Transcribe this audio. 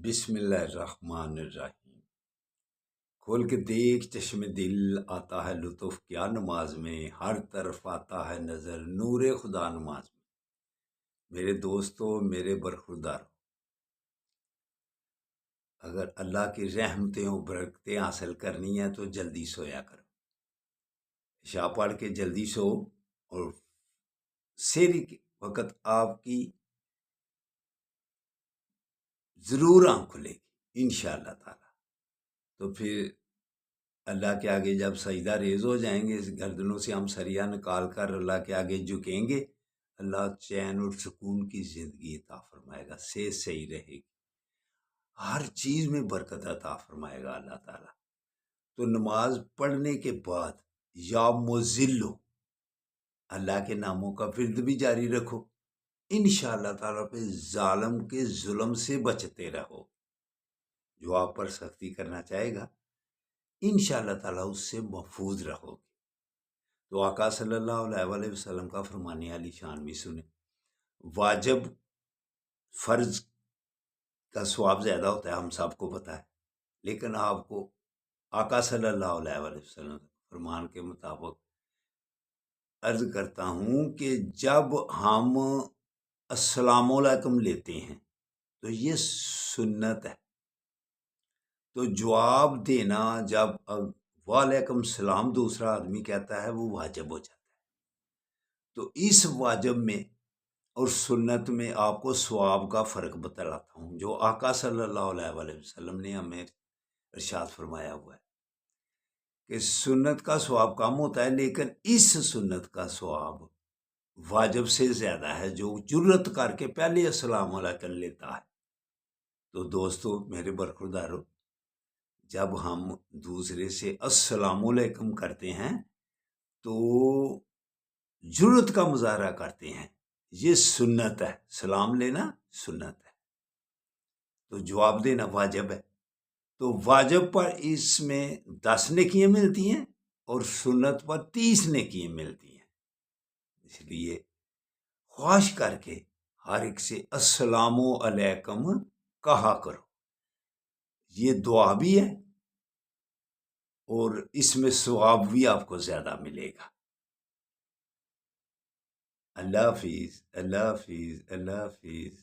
بسم اللہ الرحمن الرحیم۔ کھول کے دیکھ چشم دل، آتا ہے لطف کیا نماز میں، ہر طرف آتا ہے نظر نور خدا نماز میں۔ میرے دوستو، میرے برخوردارو، اگر اللہ کی رحمتیں و برکتیں حاصل کرنی ہیں تو جلدی سویا کرو۔ عشاء پڑھ کے جلدی سو اور سحری کے وقت آپ کی ضرور آنکھ کھلے گی انشاءاللہ تعالی۔ تو پھر اللہ کے آگے جب سجدہ ریز ہو جائیں گے، گردنوں سے ہم سریا نکال کر اللہ کے آگے جھکیں گے، اللہ چین اور سکون کی زندگی عطا فرمائے گا، صحت صحیح رہے گی، ہر چیز میں برکت عطا فرمائے گا اللہ تعالیٰ۔ تو نماز پڑھنے کے بعد یا مزلو اللہ کے ناموں کا ورد بھی جاری رکھو، انشاءاللہ تعالیٰ پہ ظالم کے ظلم سے بچتے رہو۔ جو آپ پر سختی کرنا چاہے گا انشاءاللہ تعالیٰ اس سے محفوظ رہو گے۔ تو آقا صلی اللہ علیہ وسلم کا فرمان علی شان بھی سنیں، واجب فرض کا ثواب زیادہ ہوتا ہے، ہم سب کو پتہ ہے، لیکن آپ کو آقا صلی اللہ علیہ وسلم فرمان کے مطابق عرض کرتا ہوں کہ جب ہم السلام علیکم لیتے ہیں تو یہ سنت ہے، تو جواب دینا جب وعلیکم السلام دوسرا آدمی کہتا ہے وہ واجب ہو جاتا ہے۔ تو اس واجب میں اور سنت میں آپ کو ثواب کا فرق بتلاتا ہوں، جو آقا صلی اللہ علیہ وسلم نے ہمیں ارشاد فرمایا ہوا ہے کہ سنت کا ثواب کم ہوتا ہے، لیکن اس سنت کا ثواب واجب سے زیادہ ہے، جو جرت کر کے پہلے السلام علیکم لیتا ہے۔ تو دوستو، میرے برخوردارو، جب ہم دوسرے سے السلام علیکم کرتے ہیں تو جرت کا مظاہرہ کرتے ہیں، یہ سنت ہے، سلام لینا سنت ہے، تو جواب دینا واجب ہے۔ تو واجب پر اس میں 10 نیکیاں ملتی ہیں اور سنت پر 30 نیکیاں ملتی ہیں، اس لیے خواہش کر کے ہر ایک سے السلام علیکم کہا کرو، یہ دعا بھی ہے اور اس میں ثواب بھی آپ کو زیادہ ملے گا۔ اللہ حافظ، اللہ حافظ، اللہ حافظ۔